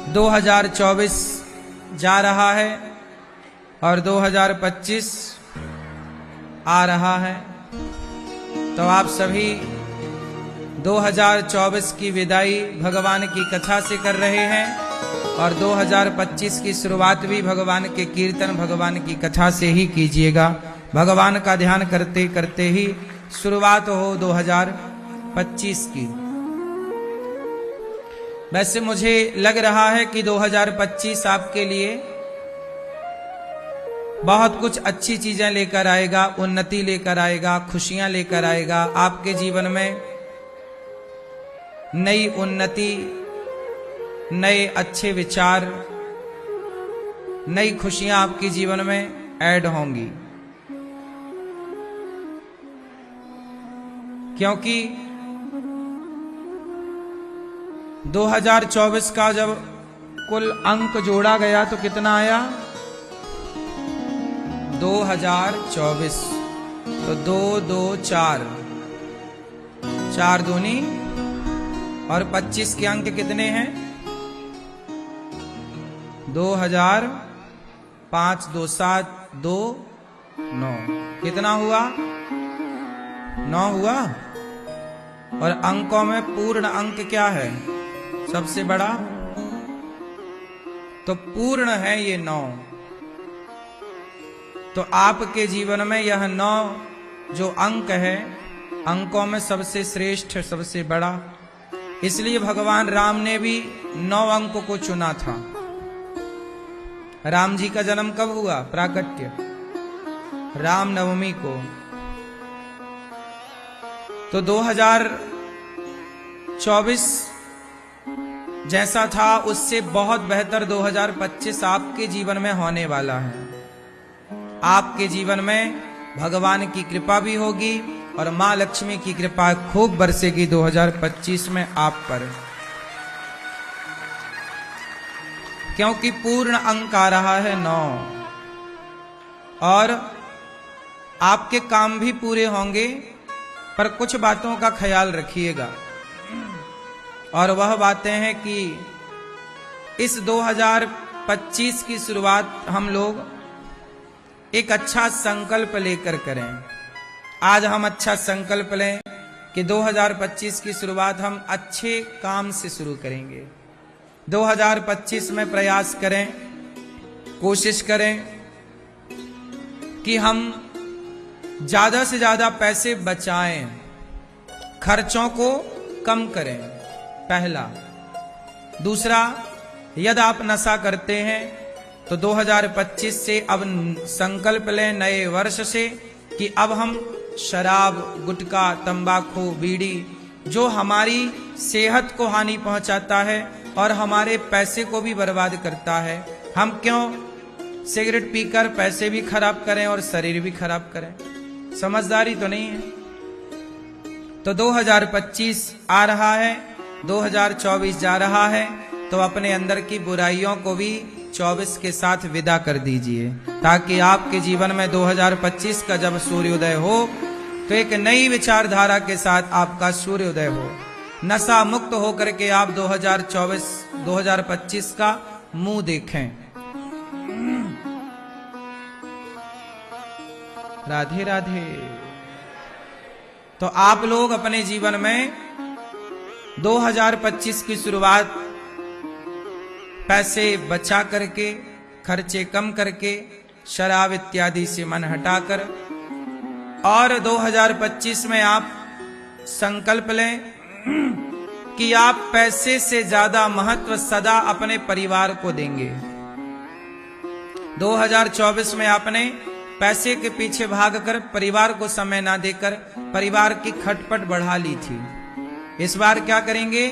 2024 जा रहा है और 2025 आ रहा है, तो आप सभी 2024 की विदाई भगवान की कथा से कर रहे हैं और 2025 की शुरुआत भी भगवान के कीर्तन, भगवान की कथा से ही कीजिएगा। भगवान का ध्यान करते करते ही शुरुआत हो 2025 की। वैसे मुझे लग रहा है कि 2025 आपके लिए बहुत कुछ अच्छी चीजें लेकर आएगा, उन्नति लेकर आएगा, खुशियां लेकर आएगा। आपके जीवन में नई उन्नति, नए अच्छे विचार, नई खुशियां आपके जीवन में ऐड होंगी, क्योंकि 2024 का जब कुल अंक जोड़ा गया तो कितना आया? 2024। तो 2 2 4 4 दूनी और 25 के अंक कितने हैं? 2000, 5 2 7 2 9। कितना हुआ? 9 हुआ। और अंकों में पूर्ण अंक क्या है? सबसे बड़ा। तो पूर्ण है ये 9। तो आपके जीवन में यह 9 जो अंक है, अंकों में सबसे श्रेष्ठ, सबसे बड़ा। इसलिए भगवान राम ने भी 9 अंक को चुना था। राम जी का जन्म कब हुआ? प्राकट्य राम नवमी को। तो 2024 जैसा था उससे बहुत बेहतर 2025 आपके जीवन में होने वाला है। आपके जीवन में भगवान की कृपा भी होगी और मां लक्ष्मी की कृपा खूब बरसेगी 2025 में आप पर, क्योंकि पूर्ण अंक आ रहा है 9। और आपके काम भी पूरे होंगे, पर कुछ बातों का ख्याल रखिएगा। और वह बातें हैं कि इस 2025 की शुरुआत हम लोग एक अच्छा संकल्प लेकर करें। आज हम अच्छा संकल्प लें कि 2025 की शुरुआत हम अच्छे काम से शुरू करेंगे। 2025 में प्रयास करें, कोशिश करें कि हम ज्यादा से ज्यादा पैसे बचाएं, खर्चों को कम करें, पहला। दूसरा, यदि आप नशा करते हैं तो 2025 से अब संकल्प लें नए वर्ष से कि अब हम शराब, गुटखा, तंबाकू, बीड़ी, जो हमारी सेहत को हानि पहुंचाता है और हमारे पैसे को भी बर्बाद करता है, हम क्यों सिगरेट पीकर पैसे भी खराब करें और शरीर भी खराब करें? समझदारी तो नहीं है। तो 2025 आ रहा है, 2024 जा रहा है, तो अपने अंदर की बुराइयों को भी 24 के साथ विदा कर दीजिए, ताकि आपके जीवन में 2025 का जब सूर्योदय हो तो एक नई विचारधारा के साथ आपका सूर्योदय हो। नशा मुक्त होकर के आप 2025 का मुंह देखें। राधे राधे। तो आप लोग अपने जीवन में 2025 की शुरुआत पैसे बचा करके, खर्चे कम करके, शराब इत्यादि से मन हटाकर, और 2025 में आप संकल्प लें कि आप पैसे से ज्यादा महत्व सदा अपने परिवार को देंगे। 2024 में आपने पैसे के पीछे भागकर परिवार को समय ना देकर परिवार की खटपट बढ़ा ली थी। इस बार क्या करेंगे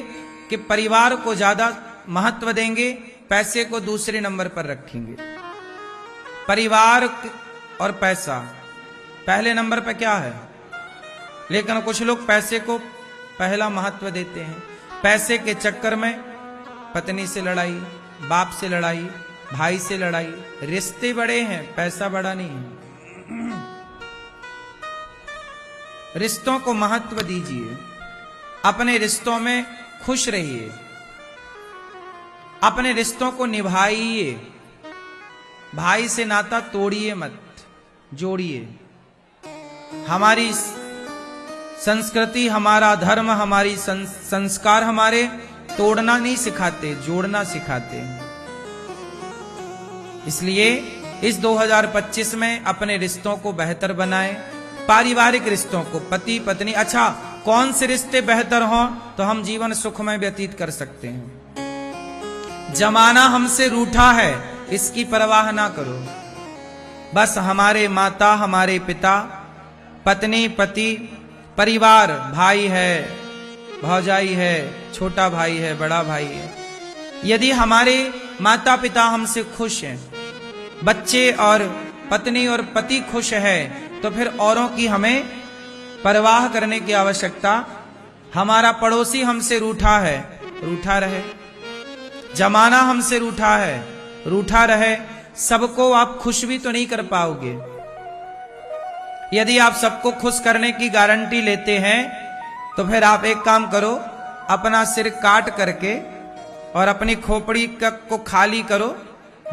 कि परिवार को ज्यादा महत्व देंगे, पैसे को दूसरे नंबर पर रखेंगे। परिवार और पैसा पहले नंबर पर क्या है, लेकिन कुछ लोग पैसे को पहला महत्व देते हैं। पैसे के चक्कर में पत्नी से लड़ाई, बाप से लड़ाई, भाई से लड़ाई। रिश्ते बड़े हैं, पैसा बड़ा नहीं है। रिश्तों को महत्व दीजिए, अपने रिश्तों में खुश रहिए। अपने रिश्तों को निभाइए, भाई से नाता तोड़िए मत, जोड़िए। हमारी संस्कृति, हमारा धर्म, हमारी संस्कार हमारे तोड़ना नहीं सिखाते, जोड़ना सिखाते। इसलिए इस 2025 में अपने रिश्तों को बेहतर बनाएं, पारिवारिक रिश्तों को, पति पत्नी। अच्छा, कौन से रिश्ते बेहतर हों तो हम जीवन सुखमय व्यतीत कर सकते हैं। जमाना हमसे रूठा है, इसकी परवाह ना करो। बस हमारे माता, हमारे पिता, पत्नी, पति, परिवार, भाई है, भौजाई है, छोटा भाई है, बड़ा भाई है, यदि हमारे माता पिता हमसे खुश हैं, बच्चे और पत्नी और पति खुश है, तो फिर औरों की हमें परवाह करने की आवश्यकता। हमारा पड़ोसी हमसे रूठा है, रूठा रहे। जमाना हमसे रूठा है, रूठा रहे। सबको आप खुश भी तो नहीं कर पाओगे। यदि आप सबको खुश करने की गारंटी लेते हैं तो फिर आप एक काम करो, अपना सिर काट करके और अपनी खोपड़ी को खाली करो,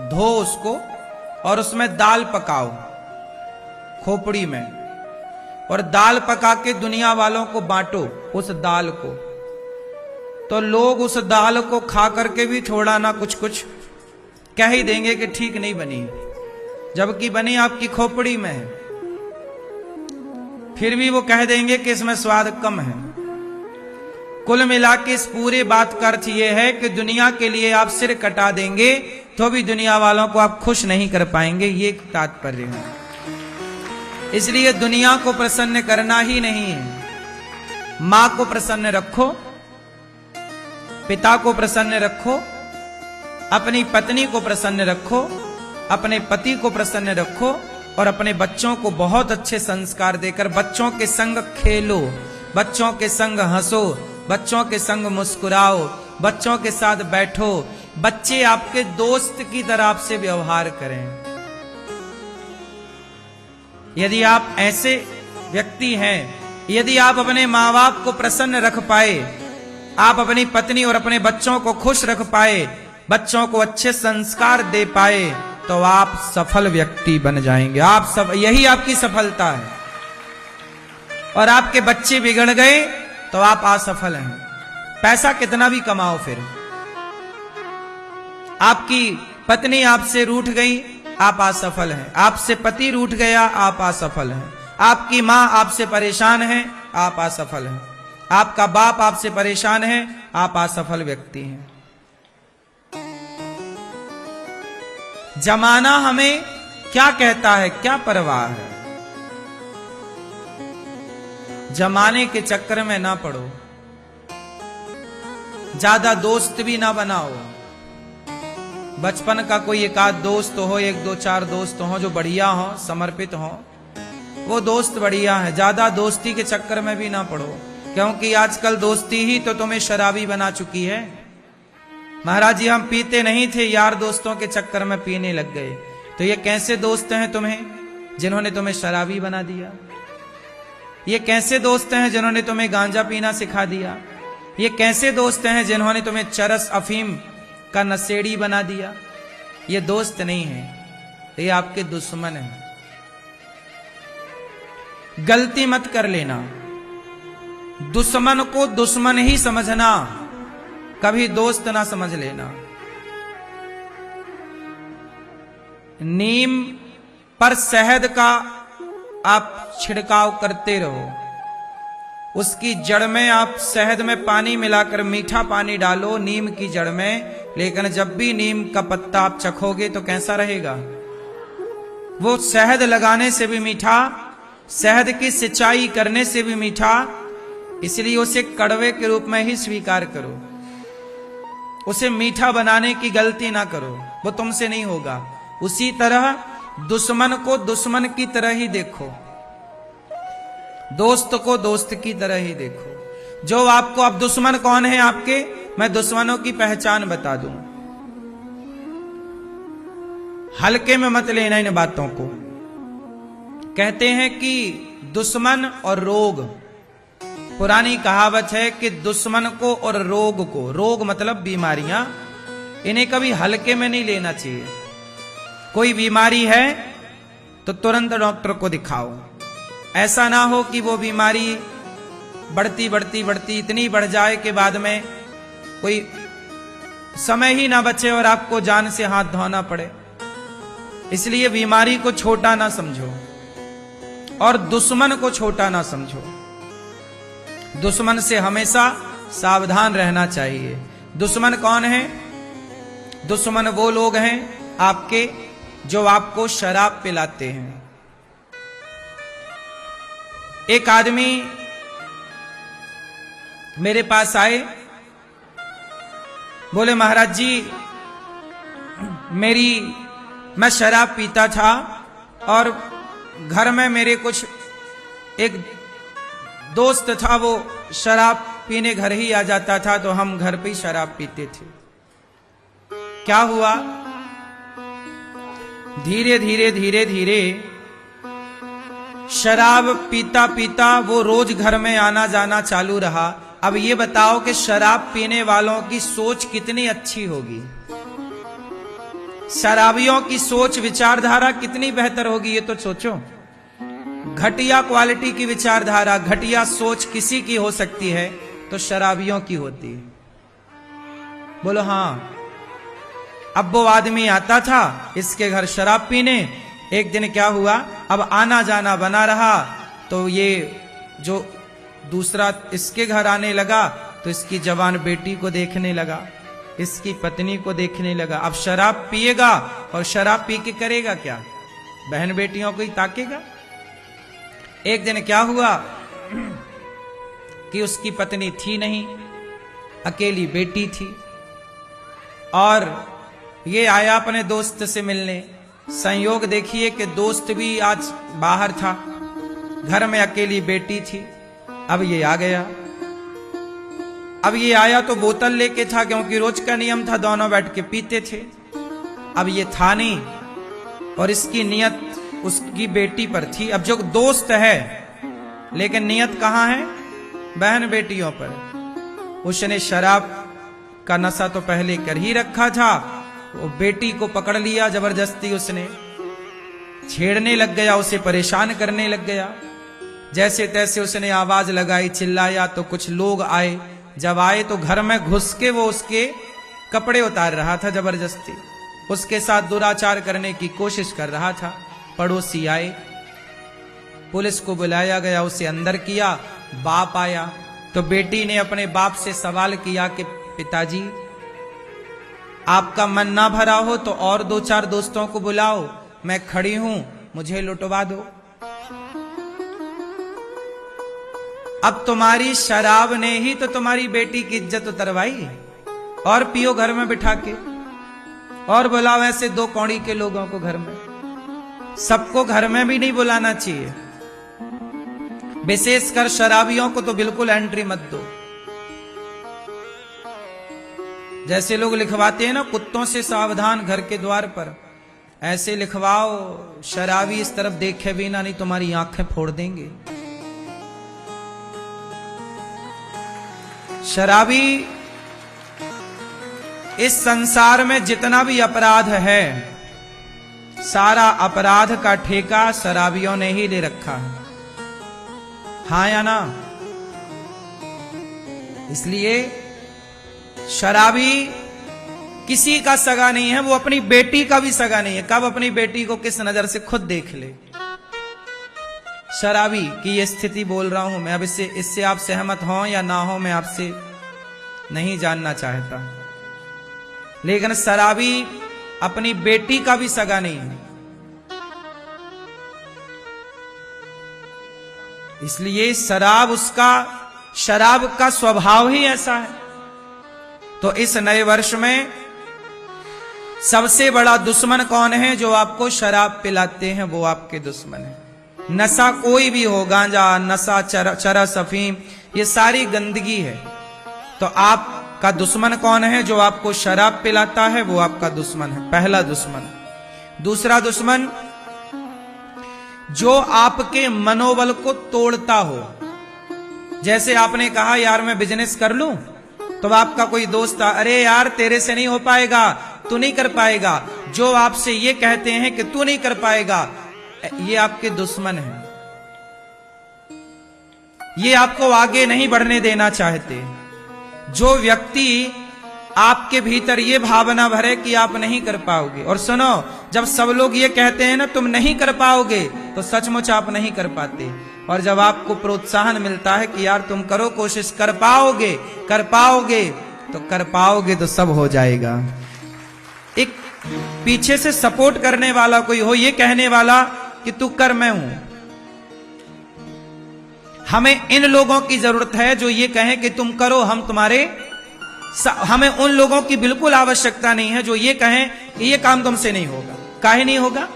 धो उसको और उसमें दाल पकाओ खोपड़ी में, और दाल पका के दुनिया वालों को बांटो उस दाल को। तो लोग उस दाल को खा करके भी थोड़ा ना कुछ कुछ कह ही देंगे कि ठीक नहीं बनी, जबकि बनी आपकी खोपड़ी में है। फिर भी वो कह देंगे कि इसमें स्वाद कम है। कुल मिला के इस पूरे बात का अर्थ यह है कि दुनिया के लिए आप सिर कटा देंगे तो भी दुनिया वालों को आप खुश नहीं कर पाएंगे, ये तात्पर्य है। इसलिए दुनिया को प्रसन्न करना ही नहीं है। मां को प्रसन्न रखो, पिता को प्रसन्न रखो, अपनी पत्नी को प्रसन्न रखो, अपने पति को प्रसन्न रखो, और अपने बच्चों को बहुत अच्छे संस्कार देकर बच्चों के संग खेलो, बच्चों के संग हंसो, बच्चों के संग मुस्कुराओ, बच्चों के साथ बैठो। बच्चे आपके दोस्त की तरह आपसे व्यवहार करें। यदि आप ऐसे व्यक्ति हैं, यदि आप अपने माँ बाप को प्रसन्न रख पाए, आप अपनी पत्नी और अपने बच्चों को खुश रख पाए, बच्चों को अच्छे संस्कार दे पाए, तो आप सफल व्यक्ति बन जाएंगे। आप सब, यही आपकी सफलता है। और आपके बच्चे बिगड़ गए तो आप असफल हैं। पैसा कितना भी कमाओ, फिर आपकी पत्नी आपसे रूठ गई, आप असफल हैं। आपसे पति रूठ गया, आप असफल हैं। आपकी मां आपसे परेशान है, आप असफल हैं। आपका बाप आपसे परेशान है, आप असफल व्यक्ति हैं। जमाना हमें क्या कहता है, क्या परवाह है। जमाने के चक्कर में ना पड़ो, ज्यादा दोस्त भी ना बनाओ। बचपन का कोई एक आध दोस्त हो, एक दो चार दोस्त हो जो बढ़िया हो, समर्पित हो, वो दोस्त बढ़िया है। ज्यादा दोस्ती के चक्कर में भी ना पड़ो, क्योंकि आजकल दोस्ती ही तो तुम्हें शराबी बना चुकी है। महाराज जी, हम पीते नहीं थे, यार दोस्तों के चक्कर में पीने लग गए। तो ये कैसे दोस्त हैं तुम्हें, जिन्होंने तुम्हें शराबी बना दिया? ये कैसे दोस्त हैं जिन्होंने तुम्हें गांजा पीना सिखा दिया? ये कैसे दोस्त हैं जिन्होंने तुम्हें चरस अफीम का नशेड़ी बना दिया? ये दोस्त नहीं है, ये आपके दुश्मन हैं। गलती मत कर लेना, दुश्मन को दुश्मन ही समझना, कभी दोस्त ना समझ लेना। नीम पर शहद का आप छिड़काव करते रहो, उसकी जड़ में आप शहद में पानी मिलाकर मीठा पानी डालो नीम की जड़ में, लेकिन जब भी नीम का पत्ता आप चखोगे तो कैसा रहेगा? वो शहद लगाने से भी मीठा, शहद की सिंचाई करने से भी मीठा। इसलिए उसे कड़वे के रूप में ही स्वीकार करो, उसे मीठा बनाने की गलती ना करो, वो तुमसे नहीं होगा। उसी तरह दुश्मन को दुश्मन की तरह ही देखो, दोस्त को दोस्त की तरह ही देखो। जो आपको, अब दुश्मन कौन है आपके, मैं दुश्मनों की पहचान बता दूं। हल्के में मत लेना इन बातों को। कहते हैं कि दुश्मन और रोग, पुरानी कहावत है कि दुश्मन को और रोग को, रोग मतलब बीमारियां, इन्हें कभी हल्के में नहीं लेना चाहिए। कोई बीमारी है तो तुरंत डॉक्टर को दिखाओ। ऐसा ना हो कि वो बीमारी बढ़ती बढ़ती बढ़ती इतनी बढ़ जाए कि बाद में कोई समय ही ना बचे और आपको जान से हाथ धोना पड़े। इसलिए बीमारी को छोटा ना समझो और दुश्मन को छोटा ना समझो। दुश्मन से हमेशा सावधान रहना चाहिए। दुश्मन कौन है? दुश्मन वो लोग हैं आपके जो आपको शराब पिलाते हैं। एक आदमी मेरे पास आए, बोले महाराज जी मैं शराब पीता था और घर में मेरे कुछ एक दोस्त था, वो शराब पीने घर ही आ जाता था, तो हम घर पे ही शराब पीते थे। क्या हुआ? धीरे धीरे धीरे धीरे शराब पीता पीता वो रोज घर में आना जाना चालू रहा। अब ये बताओ कि शराब पीने वालों की सोच कितनी अच्छी होगी, शराबियों की सोच विचारधारा कितनी बेहतर होगी, ये तो सोचो। घटिया क्वालिटी की विचारधारा, घटिया सोच किसी की हो सकती है तो शराबियों की होती है। बोलो हाँ। अब वो आदमी आता था इसके घर शराब पीने। एक दिन क्या हुआ, अब आना जाना बना रहा तो ये जो दूसरा इसके घर आने लगा तो इसकी जवान बेटी को देखने लगा, इसकी पत्नी को देखने लगा। अब शराब पिएगा और शराब पी के करेगा क्या? बहन बेटियों को ही ताकेगा। एक दिन क्या हुआ कि उसकी पत्नी थी नहीं, अकेली बेटी थी और ये आया अपने दोस्त से मिलने। संयोग देखिए कि दोस्त भी आज बाहर था, घर में अकेली बेटी थी। अब ये आ गया। अब ये आया तो बोतल लेके था, क्योंकि रोज का नियम था दोनों बैठ के पीते थे। अब ये था नहीं और इसकी नियत उसकी बेटी पर थी। अब जो दोस्त है लेकिन नियत कहां है? बहन बेटियों पर। उसने शराब का नशा तो पहले कर ही रखा था, वो बेटी को पकड़ लिया जबरदस्ती, उसने छेड़ने लग गया, उसे परेशान करने लग गया। जैसे तैसे उसने आवाज लगाई, चिल्लाया तो कुछ लोग आए। जब आए तो घर में घुस के वो उसके कपड़े उतार रहा था जबरदस्ती, उसके साथ दुराचार करने की कोशिश कर रहा था। पड़ोसी आए, पुलिस को बुलाया गया, उसे अंदर किया। बाप आया तो बेटी ने अपने बाप से सवाल किया कि पिताजी आपका मन ना भरा हो तो और 2-4 दोस्तों को बुलाओ, मैं खड़ी हूं, मुझे लुटवा दो। अब तुम्हारी शराब ने ही तो तुम्हारी बेटी की इज्जत उतरवाई, और पियो घर में बिठा के, और बुलाओ ऐसे 2 कौड़ी के लोगों को घर में। सबको घर में भी नहीं बुलाना चाहिए, विशेषकर शराबियों को तो बिल्कुल एंट्री मत दो। जैसे लोग लिखवाते हैं ना, कुत्तों से सावधान घर के द्वार पर, ऐसे लिखवाओ शराबी इस तरफ देखे बिना, नहीं तुम्हारी आंखें फोड़ देंगे। शराबी इस संसार में जितना भी अपराध है, सारा अपराध का ठेका शराबियों ने ही ले रखा है। हाँ या ना? इसलिए शराबी किसी का सगा नहीं है, वो अपनी बेटी का भी सगा नहीं है। कब अपनी बेटी को किस नजर से खुद देख ले। शराबी की ये स्थिति बोल रहा हूं मैं। अब इससे आप सहमत हो या ना हो, मैं आपसे नहीं जानना चाहता, लेकिन शराबी अपनी बेटी का भी सगा नहीं है। इसलिए शराब का स्वभाव ही ऐसा है। तो इस नए वर्ष में सबसे बड़ा दुश्मन कौन है? जो आपको शराब पिलाते हैं, वो आपके दुश्मन है। नशा कोई भी हो, गांजा, नशा, चरस, अफीम, ये सारी गंदगी है। तो आपका दुश्मन कौन है? जो आपको शराब पिलाता है, वो आपका दुश्मन है, पहला दुश्मन। दूसरा दुश्मन, जो आपके मनोबल को तोड़ता हो। जैसे आपने कहा यार मैं बिजनेस कर लूं, तो आपका कोई दोस्त था, अरे यार तेरे से नहीं हो पाएगा, तू नहीं कर पाएगा, जो आपसे ये कहते हैं कि तू नहीं कर पाएगा, ये आपके दुश्मन हैं। ये आपको आगे नहीं बढ़ने देना चाहते। जो व्यक्ति आपके भीतर ये भावना भरे कि आप नहीं कर पाओगे, और सुनो, जब सब लोग ये कहते हैं ना तुम नहीं कर पाओगे, तो सचमुच आप नहीं कर पाते। और जब आपको प्रोत्साहन मिलता है कि यार तुम करो, कोशिश कर पाओगे, कर पाओगे, तो कर पाओगे, तो सब हो जाएगा। एक पीछे से सपोर्ट करने वाला कोई हो, ये कहने वाला कि तू कर, मैं हूं। हमें इन लोगों की जरूरत है जो ये कहें कि तुम करो, हम तुम्हारे। हमें उन लोगों की बिल्कुल आवश्यकता नहीं है जो ये कहें कि ये काम तुमसे नहीं होगा। काहे नहीं होगा?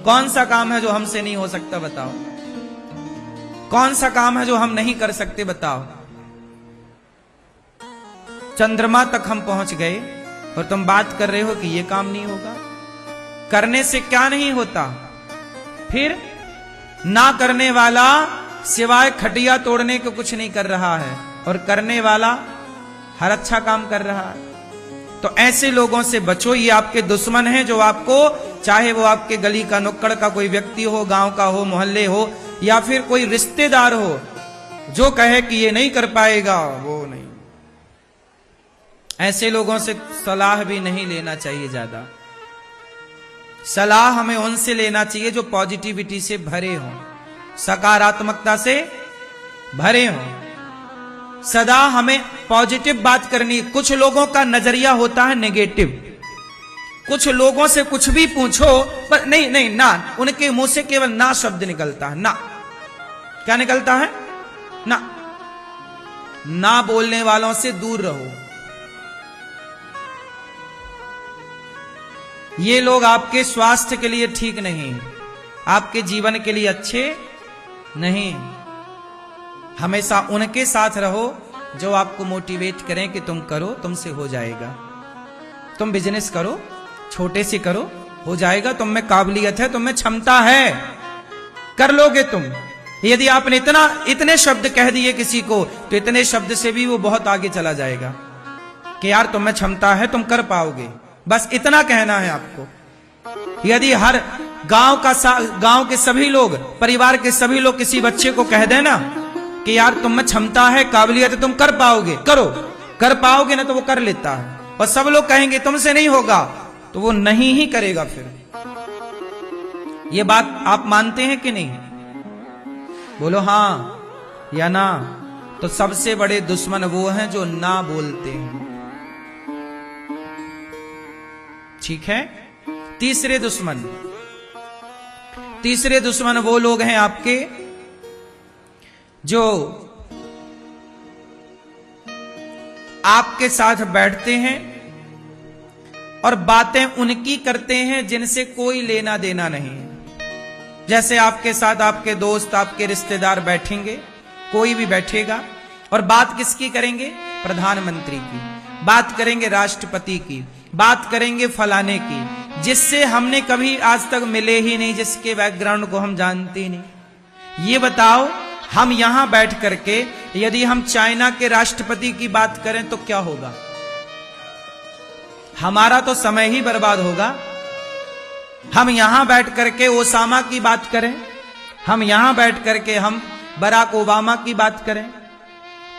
कौन सा काम है जो हमसे नहीं हो सकता बताओ? कौन सा काम है जो हम नहीं कर सकते बताओ? चंद्रमा तक हम पहुंच गए और तुम बात कर रहे हो कि ये काम नहीं होगा। करने से क्या नहीं होता? फिर ना करने वाला सिवाय खटिया तोड़ने को कुछ नहीं कर रहा है, और करने वाला हर अच्छा काम कर रहा है। तो ऐसे लोगों से बचो, ये आपके दुश्मन हैं, जो आपको, चाहे वो आपके गली का नुक्कड़ का कोई व्यक्ति हो, गांव का हो, मोहल्ले हो, या फिर कोई रिश्तेदार हो, जो कहे कि ये नहीं कर पाएगा, वो नहीं। ऐसे लोगों से सलाह भी नहीं लेना चाहिए ज्यादा। सलाह हमें उनसे लेना चाहिए जो पॉजिटिविटी से भरे हों, सकारात्मकता से भरे हों। सदा हमें पॉजिटिव बात करनी। कुछ लोगों का नजरिया होता है नेगेटिव। कुछ लोगों से कुछ भी पूछो पर नहीं नहीं ना, उनके मुंह से केवल ना शब्द निकलता है। ना क्या निकलता है? ना। ना बोलने वालों से दूर रहो। ये लोग आपके स्वास्थ्य के लिए ठीक नहीं, आपके जीवन के लिए अच्छे नहीं। हमेशा उनके साथ रहो जो आपको मोटिवेट करें कि तुम करो, तुमसे हो जाएगा। तुम बिजनेस करो, छोटे से करो, हो जाएगा। तुम में काबिलियत है, तुम में क्षमता है, कर लोगे तुम। यदि आपने इतने शब्द कह दिए किसी को, तो इतने शब्द से भी वो बहुत आगे चला जाएगा कि यार तुम में क्षमता है, तुम कर पाओगे। बस इतना कहना है आपको। यदि हर गांव के सभी लोग, परिवार के सभी लोग किसी बच्चे को कह देना कि यार तुम में क्षमता है, काबिलियत है, तुम कर पाओगे, करो, कर पाओगे ना, तो वो कर लेता है। और सब लोग कहेंगे तुमसे नहीं होगा, तो वो नहीं ही करेगा। फिर ये बात आप मानते हैं कि नहीं? बोलो हां या ना। तो सबसे बड़े दुश्मन वो हैं जो ना बोलते हैं। ठीक है। तीसरे दुश्मन वो लोग हैं आपके जो आपके साथ बैठते हैं और बातें उनकी करते हैं जिनसे कोई लेना देना नहीं है। जैसे आपके साथ आपके दोस्त, आपके रिश्तेदार बैठेंगे, कोई भी बैठेगा, और बात किसकी करेंगे? प्रधानमंत्री की बात करेंगे, राष्ट्रपति की बात करेंगे, फलाने की, जिससे हमने कभी आज तक मिले ही नहीं, जिसके बैकग्राउंड को हम जानते ही नहीं। ये बताओ, हम यहां बैठ करके यदि हम चाइना के राष्ट्रपति की बात करें तो क्या होगा? हमारा तो समय ही बर्बाद होगा। हम यहां बैठ करके ओसामा की बात करें, हम यहां बैठ करके हम बराक ओबामा की बात करें,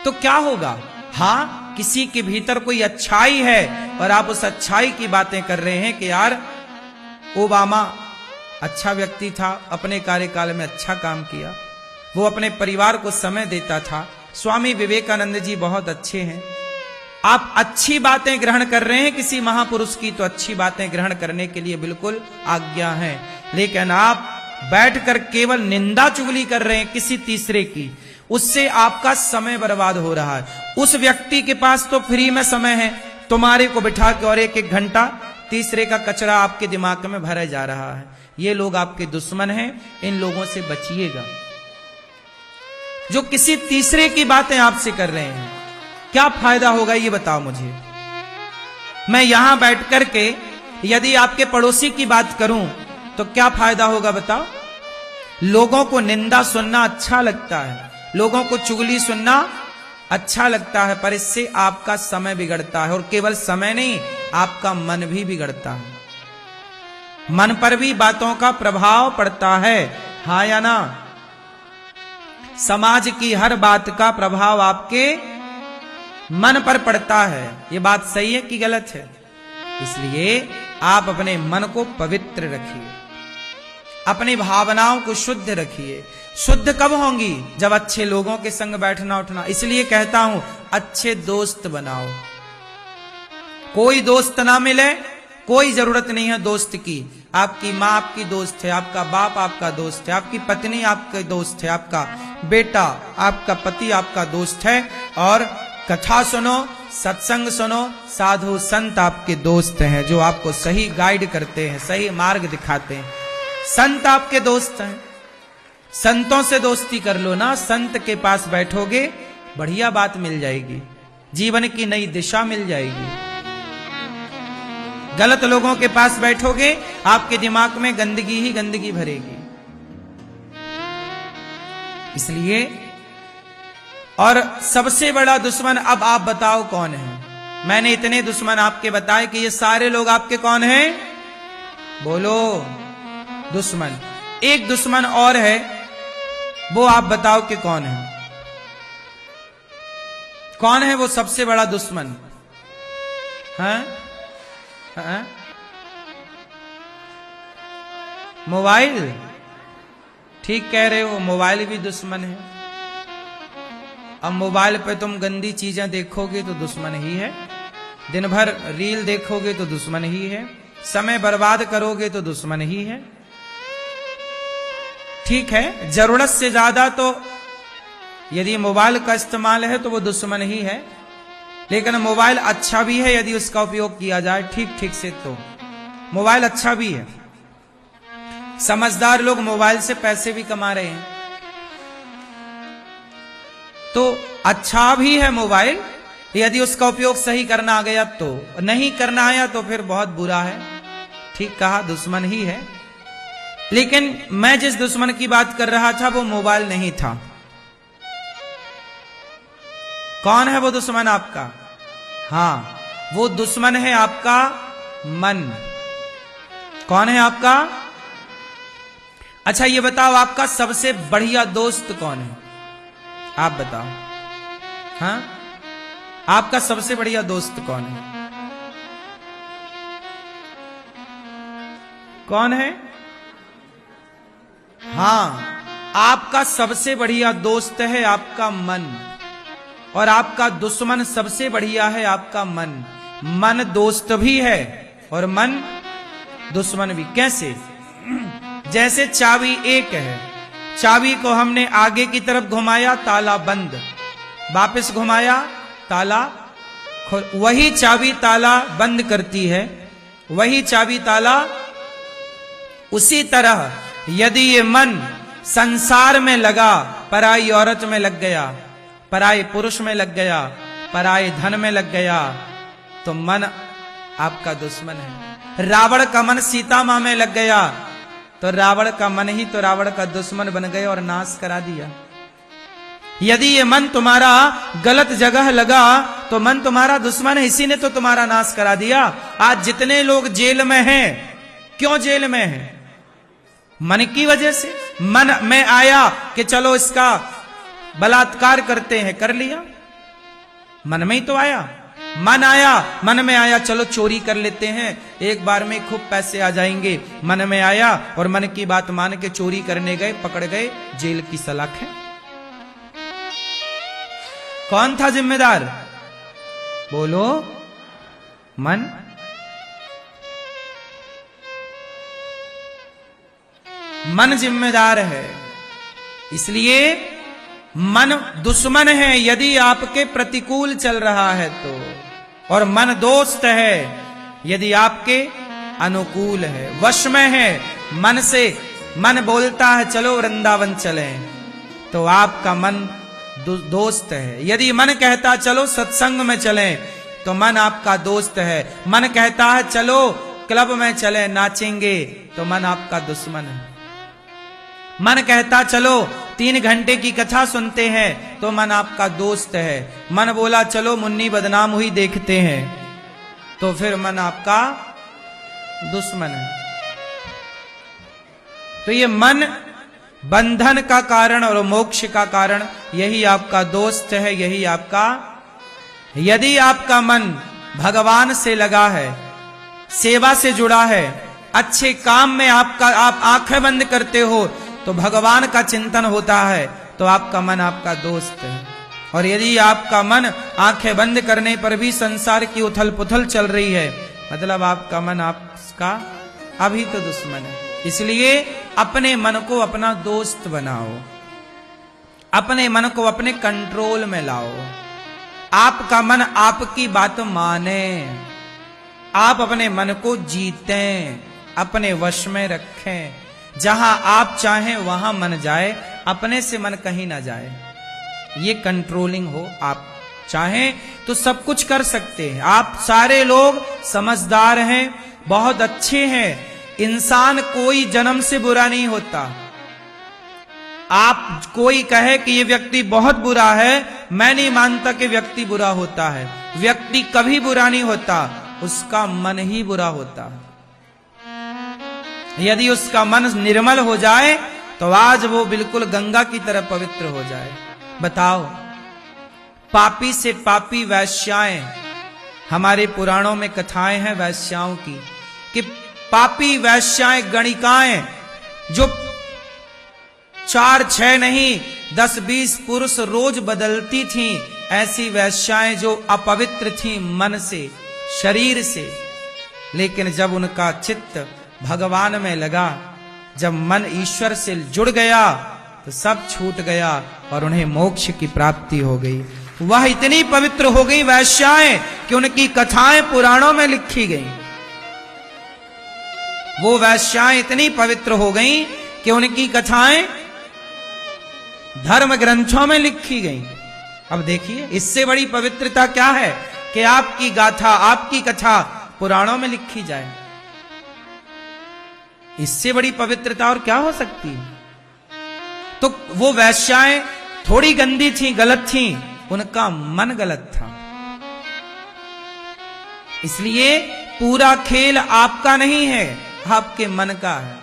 तो क्या होगा? हां, किसी के भीतर कोई अच्छाई है और आप उस अच्छाई की बातें कर रहे हैं कि यार ओबामा अच्छा व्यक्ति था, अपने कार्यकाल में अच्छा काम किया, वो अपने परिवार को समय देता था, स्वामी विवेकानंद जी बहुत अच्छे हैं। आप अच्छी बातें ग्रहण कर रहे हैं किसी महापुरुष की, तो अच्छी बातें ग्रहण करने के लिए बिल्कुल आज्ञा है। लेकिन आप बैठकर केवल निंदा चुगली कर रहे हैं किसी तीसरे की, उससे आपका समय बर्बाद हो रहा है। उस व्यक्ति के पास तो फ्री में समय है, तुम्हारे को बिठा के और एक एक घंटा तीसरे का कचरा आपके दिमाग में भरा जा रहा है। ये लोग आपके दुश्मन हैं, इन लोगों से बचिएगा। जो किसी तीसरे की बातें आपसे कर रहे हैं, क्या फायदा होगा ये बताओ मुझे। मैं यहां बैठ करके यदि आपके पड़ोसी की बात करूं तो क्या फायदा होगा बताओ? लोगों को निंदा सुनना अच्छा लगता है, लोगों को चुगली सुनना अच्छा लगता है, पर इससे आपका समय बिगड़ता है। और केवल समय नहीं, आपका मन भी बिगड़ता है। मन पर भी बातों का प्रभाव पड़ता है, हाँ या ना? समाज की हर बात का प्रभाव आपके मन पर पड़ता है। ये बात सही है कि गलत है? इसलिए आप अपने मन को पवित्र रखिए, अपनी भावनाओं को शुद्ध रखिए। शुद्ध कब होंगी? जब अच्छे लोगों के संग बैठना उठना। इसलिए कहता हूं, अच्छे दोस्त बनाओ। कोई दोस्त ना मिले, कोई जरूरत नहीं है दोस्त की। आपकी माँ आपकी दोस्त है, आपका बाप आपका दोस्त है, आपकी पत्नी आपके दोस्त है, आपका बेटा, आपका पति आपका दोस्त है। और कथा सुनो, सत्संग सुनो, साधु संत आपके दोस्त हैं, जो आपको सही गाइड करते हैं, सही मार्ग दिखाते हैं। संत आपके दोस्त हैं। संतों से दोस्ती कर लो ना। संत के पास बैठोगे, बढ़िया बात मिल जाएगी, जीवन की नई दिशा मिल जाएगी। गलत लोगों के पास बैठोगे, आपके दिमाग में गंदगी ही गंदगी भरेगी। इसलिए, और सबसे बड़ा दुश्मन अब आप बताओ कौन है? मैंने इतने दुश्मन आपके बताए कि ये सारे लोग आपके कौन हैं? बोलो। दुश्मन। एक दुश्मन और है, वो आप बताओ कि कौन है? कौन है वो सबसे बड़ा दुश्मन? हैं? हैं? मोबाइल। ठीक कह रहे हो, मोबाइल भी दुश्मन है। अब मोबाइल पे तुम गंदी चीजें देखोगे तो दुश्मन ही है, दिन भर रील देखोगे तो दुश्मन ही है, समय बर्बाद करोगे तो दुश्मन ही है। ठीक है, जरूरत से ज्यादा तो यदि मोबाइल का इस्तेमाल है तो वो दुश्मन ही है, लेकिन मोबाइल अच्छा भी है यदि उसका उपयोग किया जाए ठीक ठीक से, तो मोबाइल अच्छा भी है। समझदार लोग मोबाइल से पैसे भी कमा रहे हैं, तो अच्छा भी है मोबाइल यदि उसका उपयोग सही करना आ गया तो। नहीं करना आया तो फिर बहुत बुरा है। ठीक कहा, दुश्मन ही है। लेकिन मैं जिस दुश्मन की बात कर रहा था वो मोबाइल नहीं था। कौन है वो दुश्मन आपका? हां, वो दुश्मन है आपका मन। कौन है आपका? अच्छा ये बताओ, आपका सबसे बढ़िया दोस्त कौन है? आप बताओ। हाँ, आपका सबसे बढ़िया दोस्त कौन है? कौन है? हाँ, आपका सबसे बढ़िया दोस्त है आपका मन, और आपका दुश्मन सबसे बढ़िया है आपका मन। मन दोस्त भी है और मन दुश्मन भी। कैसे? जैसे चाबी एक है, चाबी को हमने आगे की तरफ घुमाया, ताला बंद, वापस घुमाया, ताला खोल। वही चाबी ताला बंद करती है, वही चाबी ताला। उसी तरह यदि ये मन संसार में लगा, पराई औरत में लग गया, पराई पुरुष में लग गया, पराई धन में लग गया, तो मन आपका दुश्मन है। रावण का मन सीता मां में लग गया, तो रावण का मन ही तो रावण का दुश्मन बन गया और नाश करा दिया। यदि ये मन तुम्हारा गलत जगह लगा तो मन तुम्हारा दुश्मन है, इसी ने तो तुम्हारा नाश करा दिया। आज जितने लोग जेल में हैं, क्यों जेल में हैं? मन की वजह से। मन में आया कि चलो इसका बलात्कार करते हैं, कर लिया, मन में ही तो आया। मन आया, मन में आया चलो चोरी कर लेते हैं, एक बार में खूब पैसे आ जाएंगे, मन में आया और मन की बात मान के चोरी करने गए, पकड़ गए, जेल की सलाखें। कौन था जिम्मेदार? बोलो। मन। मन जिम्मेदार है। इसलिए मन दुश्मन है यदि आपके प्रतिकूल चल रहा है तो, और मन दोस्त है यदि आपके अनुकूल है, वश में है मन से। मन बोलता है चलो वृंदावन चलें, तो आपका मन दोस्त है। यदि मन कहता चलो सत्संग में चलें, तो मन आपका दोस्त है। मन कहता है चलो क्लब में चलें नाचेंगे, तो मन आपका दुश्मन है। मन कहता चलो 3 घंटे की कथा सुनते हैं, तो मन आपका दोस्त है। मन बोला चलो मुन्नी बदनाम हुई देखते हैं, तो फिर मन आपका दुश्मन है। तो ये मन बंधन का कारण और मोक्ष का कारण, यही आपका दोस्त है, यही आपका। यदि आपका मन भगवान से लगा है, सेवा से जुड़ा है, अच्छे काम में आप आंखें बंद करते हो तो भगवान का चिंतन होता है, तो आपका मन आपका दोस्त है। और यदि आपका मन आंखें बंद करने पर भी संसार की उथल पुथल चल रही है, मतलब आपका मन आपका अभी तो दुश्मन है। इसलिए अपने मन को अपना दोस्त बनाओ, अपने मन को अपने कंट्रोल में लाओ। आपका मन आपकी बात माने, आप अपने मन को जीतें, अपने वश में रखें। जहां आप चाहें वहां मन जाए, अपने से मन कहीं ना जाए। ये कंट्रोलिंग हो। आप चाहें तो सब कुछ कर सकते हैं। आप सारे लोग समझदार हैं, बहुत अच्छे हैं। इंसान कोई जन्म से बुरा नहीं होता। आप कोई कहे कि ये व्यक्ति बहुत बुरा है, मैं नहीं मानता कि व्यक्ति बुरा होता है। व्यक्ति कभी बुरा नहीं होता, उसका मन ही बुरा होता है। यदि उसका मन निर्मल हो जाए तो आज वो बिल्कुल गंगा की तरह पवित्र हो जाए। बताओ, पापी से पापी वैश्याएं, हमारे पुराणों में कथाएं हैं वैश्याओं की, कि पापी वैश्याएं गणिकाएं जो 4-6 नहीं 10-20 पुरुष रोज बदलती थीं, ऐसी वैश्याएं जो अपवित्र थीं मन से, शरीर से, लेकिन जब उनका चित्त भगवान में लगा, जब मन ईश्वर से जुड़ गया तो सब छूट गया और उन्हें मोक्ष की प्राप्ति हो गई। वह इतनी पवित्र हो गई वैश्याएं कि उनकी कथाएं पुराणों में लिखी गई। वो वैश्याएं इतनी पवित्र हो गई कि उनकी कथाएं धर्म ग्रंथों में लिखी गई। अब देखिए, इससे बड़ी पवित्रता क्या है कि आपकी गाथा, आपकी कथा पुराणों में लिखी जाए। इससे बड़ी पवित्रता और क्या हो सकती है। तो वो वैश्याएं थोड़ी गंदी थी, गलत थी, उनका मन गलत था। इसलिए पूरा खेल आपका नहीं है, आपके मन का है।